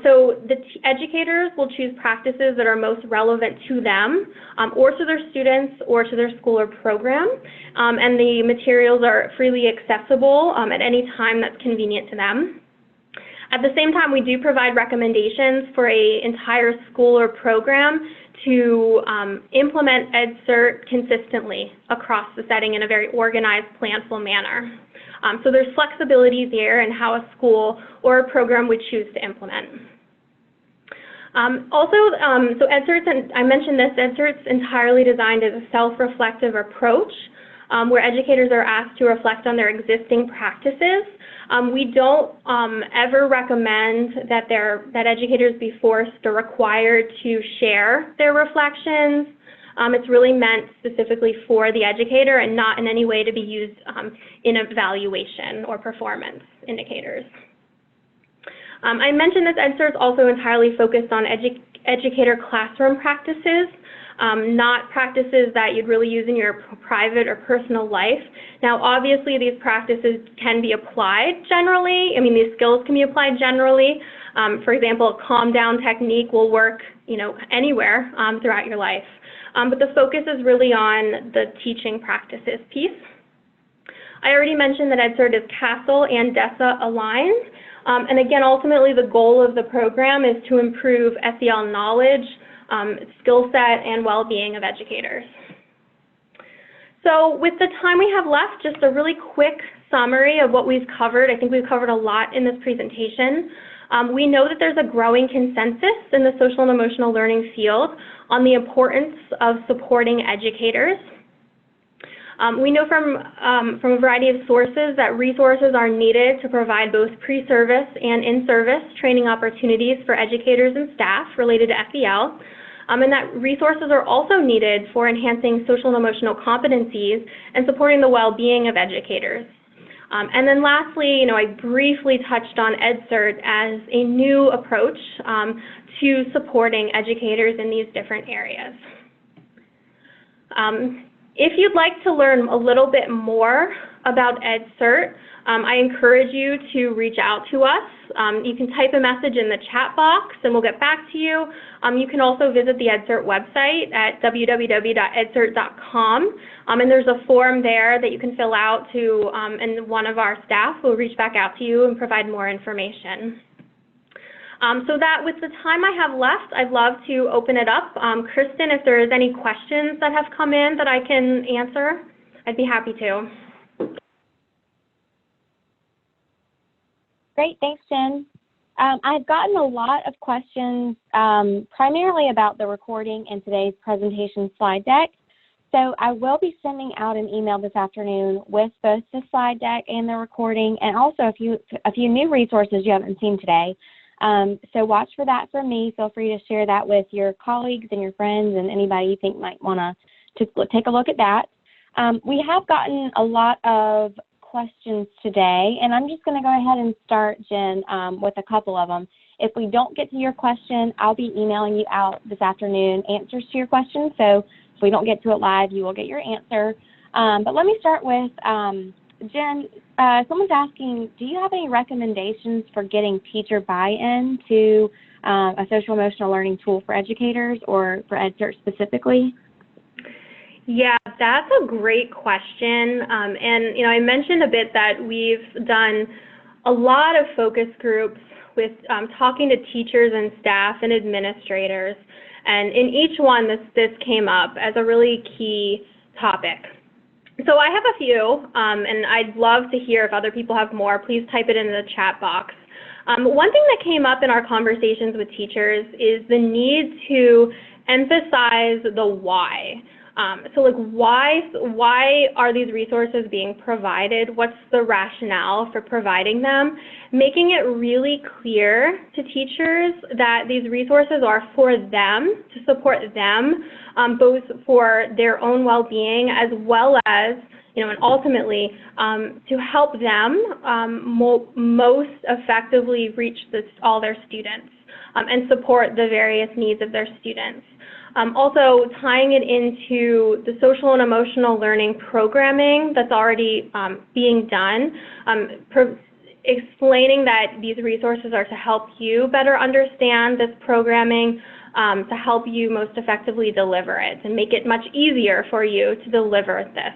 So the educators will choose practices that are most relevant to them or to their students or to their school or program, and the materials are freely accessible at any time that's convenient to them. At the same time, we do provide recommendations for an entire school or program to implement EdSERT consistently across the setting in a very organized, planful manner. So there's flexibility there in how a school or a program would choose to implement. So EdSERT's, I mentioned this, EdSERT's entirely designed as a self-reflective approach where educators are asked to reflect on their existing practices. We don't ever recommend that educators be forced or required to share their reflections. It's really meant specifically for the educator and not in any way to be used in evaluation or performance indicators. I mentioned that EdSERT is also entirely focused on educator classroom practices, not practices that you'd really use in your private or personal life. Now, obviously, these practices can be applied generally. I mean, these skills can be applied generally. For example, a calm down technique will work, anywhere throughout your life. But the focus is really on the teaching practices piece. I already mentioned that EdSERT is CASEL and DESA aligned. And again, ultimately, the goal of the program is to improve SEL knowledge, skill set, and well-being of educators. So with the time we have left, just a really quick summary of what we've covered. I think we've covered a lot in this presentation. We know that there's a growing consensus in the social and emotional learning field on the importance of supporting educators. We know from a variety of sources that resources are needed to provide both pre-service and in-service training opportunities for educators and staff related to SEL, and that resources are also needed for enhancing social and emotional competencies and supporting the well-being of educators. And then lastly, I briefly touched on EdSERT as a new approach to supporting educators in these different areas. If you'd like to learn a little bit more about EdSERT, I encourage you to reach out to us. You can type a message in the chat box and we'll get back to you. You can also visit the EdSERT website at www.edsert.com, and there's a form there that you can fill out and one of our staff will reach back out to you and provide more information. So that with the time I have left, I'd love to open it up. Kristen, if there is any questions that have come in that I can answer, I'd be happy to. Great, thanks, Jen. I've gotten a lot of questions primarily about the recording in today's presentation slide deck. So I will be sending out an email this afternoon with both the slide deck and the recording, and also a few new resources you haven't seen today. So watch for that from me. Feel free to share that with your colleagues and your friends and anybody you think might want to take a look at that. We have gotten a lot of questions today, and I'm just going to go ahead and start, Jen, with a couple of them. If we don't get to your question, I'll be emailing you out this afternoon answers to your questions. So if we don't get to it live, you will get your answer. But let me start with Jen. Someone's asking, do you have any recommendations for getting teacher buy-in to a social emotional learning tool for educators or for EdSERT specifically? Yeah, that's a great question. And, I mentioned a bit that we've done a lot of focus groups with talking to teachers and staff and administrators. And in each one, this came up as a really key topic. So I have a few, and I'd love to hear if other people have more. Please type it in the chat box. One thing that came up in our conversations with teachers is the need to emphasize the why. So why are these resources being provided? What's the rationale for providing them? Making it really clear to teachers that these resources are for them, to support them, both for their own well-being as well as, and ultimately to help them most effectively reach all their students and support the various needs of their students. Also tying it into the social and emotional learning programming that's already being done, explaining that these resources are to help you better understand this programming, to help you most effectively deliver it and make it much easier for you to deliver this.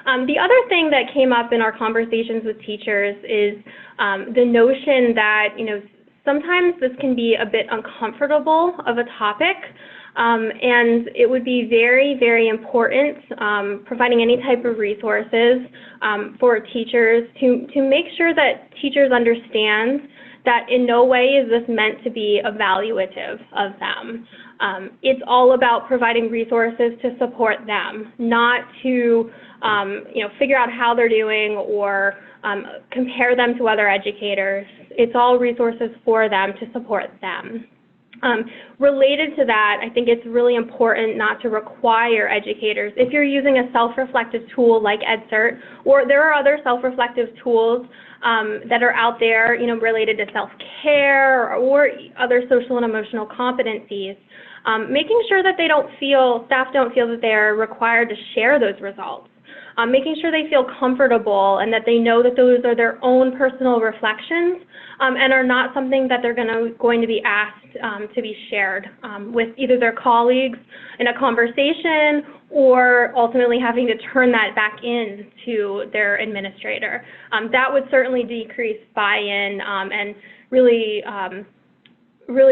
The other thing that came up in our conversations with teachers is the notion that, sometimes this can be a bit uncomfortable of a topic, and it would be very, very important providing any type of resources for teachers to make sure that teachers understand that in no way is this meant to be evaluative of them. It's all about providing resources to support them, not to figure out how they're doing or compare them to other educators. It's all resources for them to support them. Related to that, I think it's really important not to require educators. If you're using a self-reflective tool like EdSERT, or there are other self-reflective tools that are out there, related to self-care or other social and emotional competencies, making sure that staff don't feel that they're required to share those results. Making sure they feel comfortable and that they know that those are their own personal reflections and are not something that they're going to be asked to be shared with either their colleagues in a conversation or ultimately having to turn that back in to their administrator. That would certainly decrease buy-in and really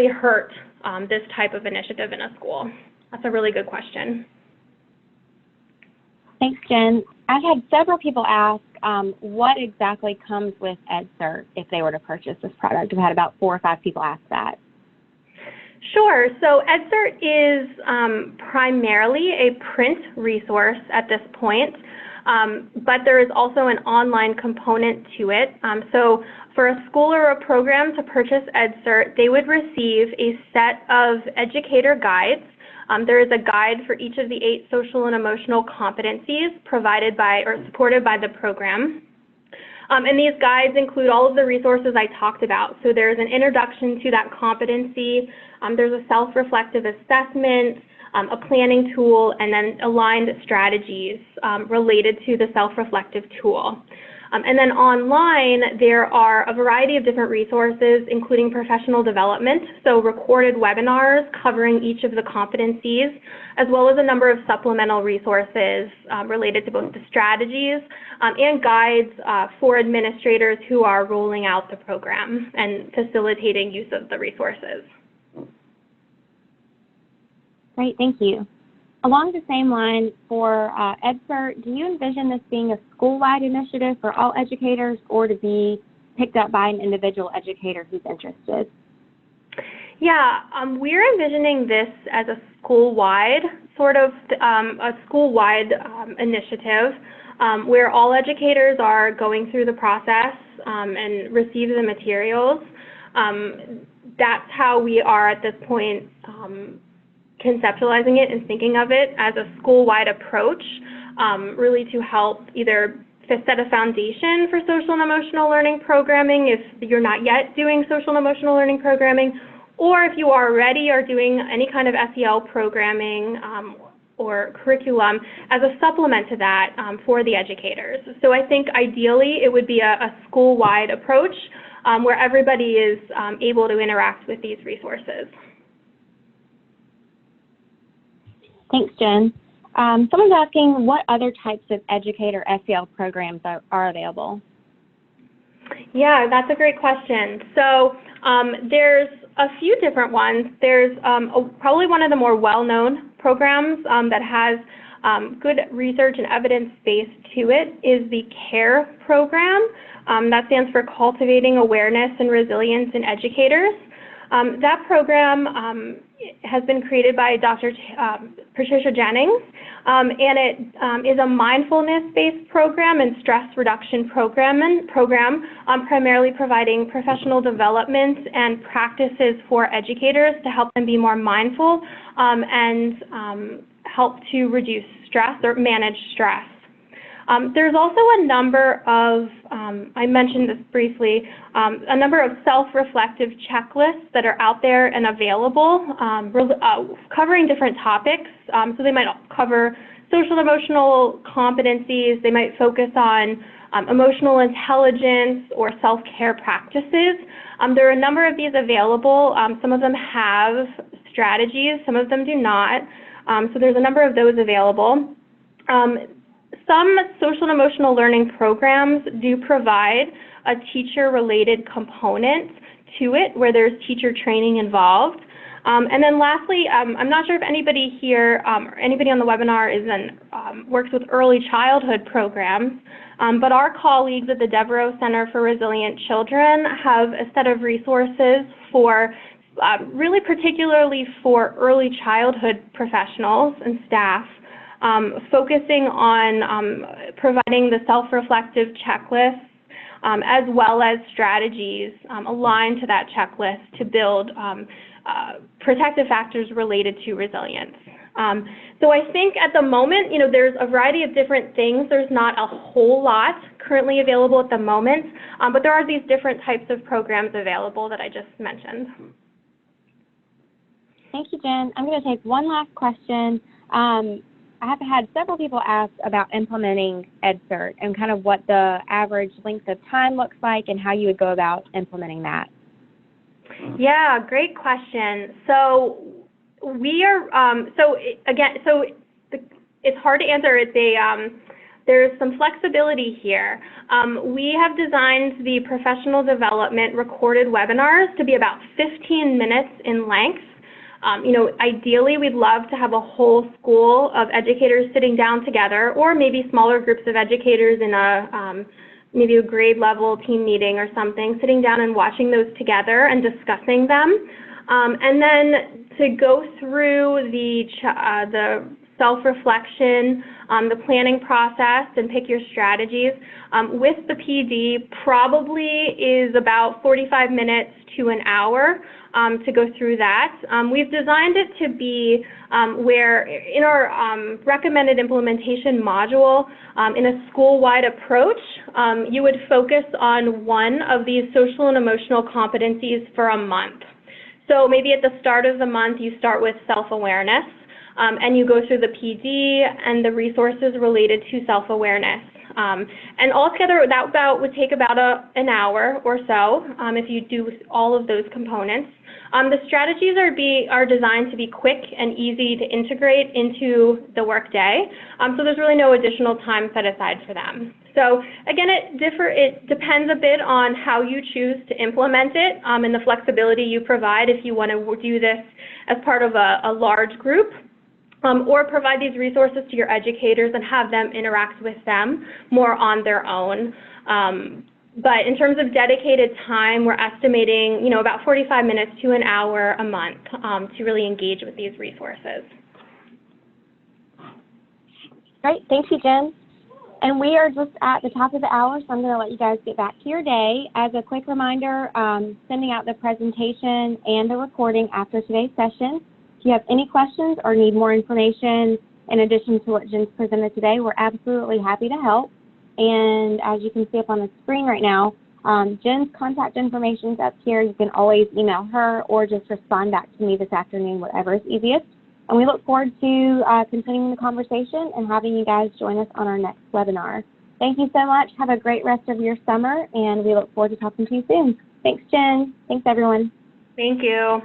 hurt this type of initiative in a school. That's a really good question. Thanks, Jen. I've had several people ask what exactly comes with EdSERT if they were to purchase this product. I've had about 4 or 5 people ask that. Sure. So EdSERT is primarily a print resource at this point, but there is also an online component to it. So for a school or a program to purchase EdSERT, they would receive a set of educator guides. There is a guide for each of the 8 social and emotional competencies provided by or supported by the program. And these guides include all of the resources I talked about. So there's an introduction to that competency, there's a self-reflective assessment, a planning tool, and then aligned strategies related to the self-reflective tool. And then online, there are a variety of different resources, including professional development, so recorded webinars covering each of the competencies, as well as a number of supplemental resources related to both the strategies and guides for administrators who are rolling out the program and facilitating use of the resources. Great, thank you. Along the same line, for EdSERT, do you envision this being a school-wide initiative for all educators or to be picked up by an individual educator who's interested? Yeah, we're envisioning this as a school-wide initiative where all educators are going through the process and receive the materials. That's how we are at this point conceptualizing it and thinking of it as a school-wide approach, really to help either set a foundation for social and emotional learning programming if you're not yet doing social and emotional learning programming, or if you already are doing any kind of SEL programming or curriculum as a supplement to that for the educators. So I think ideally it would be a school-wide approach where everybody is able to interact with these resources. Thanks, Jen. Someone's asking what other types of educator SEL programs are available? Yeah, that's a great question. So there's a few different ones. There's probably one of the more well-known programs that has good research and evidence base to it is the CARE program. That stands for Cultivating Awareness and Resilience in Educators. That program has been created by Dr. Patricia Jennings, and it is a mindfulness-based program and stress reduction program primarily providing professional development and practices for educators to help them be more mindful and help to reduce stress or manage stress. There's also a number of, I mentioned this briefly, a number of self-reflective checklists that are out there and available covering different topics. So they might cover social and emotional competencies. They might focus on emotional intelligence or self-care practices. There are a number of these available. Some of them have strategies, some of them do not. So there's a number of those available. Some social and emotional learning programs do provide a teacher-related component to it where there's teacher training involved. And then lastly, I'm not sure if anybody here or anybody on the webinar works with early childhood programs, but our colleagues at the Devereaux Center for Resilient Children have a set of resources for really particularly for early childhood professionals and staff, focusing on providing the self-reflective checklists as well as strategies aligned to that checklist to build protective factors related to resilience. So I think at the moment, there's a variety of different things. There's not a whole lot currently available at the moment, but there are these different types of programs available that I just mentioned. Thank you, Jen. I'm going to take one last question. I have had several people ask about implementing EdSERT and kind of what the average length of time looks like and how you would go about implementing that. Yeah, great question. So we are, it's hard to answer. There's some flexibility here. We have designed the professional development recorded webinars to be about 15 minutes in length. Ideally, we'd love to have a whole school of educators sitting down together, or maybe smaller groups of educators in maybe a grade level team meeting or something, sitting down and watching those together and discussing them. And then to go through the self-reflection, the planning process, and pick your strategies with the PD probably is about 45 minutes to an hour to go through that. We've designed it to be where in our recommended implementation module, in a school-wide approach, you would focus on one of these social and emotional competencies for a month. So maybe at the start of the month, you start with self-awareness, and you go through the PD and the resources related to self-awareness. And altogether, that would take about an hour or so if you do all of those components. The strategies are designed to be quick and easy to integrate into the workday, so there's really no additional time set aside for them. So again, it depends a bit on how you choose to implement it and the flexibility you provide if you want to do this as part of a large group. Or provide these resources to your educators and have them interact with them more on their own. But in terms of dedicated time, we're estimating, about 45 minutes to an hour a month to really engage with these resources. Great, thank you, Jen. And we are just at the top of the hour, so I'm going to let you guys get back to your day. As a quick reminder, sending out the presentation and the recording after today's session. If you have any questions or need more information in addition to what Jen's presented today, we're absolutely happy to help. And as you can see up on the screen right now, Jen's contact information is up here. You can always email her or just respond back to me this afternoon, whatever is easiest. And we look forward to continuing the conversation and having you guys join us on our next webinar. Thank you so much. Have a great rest of your summer, and we look forward to talking to you soon. Thanks, Jen. Thanks, everyone. Thank you.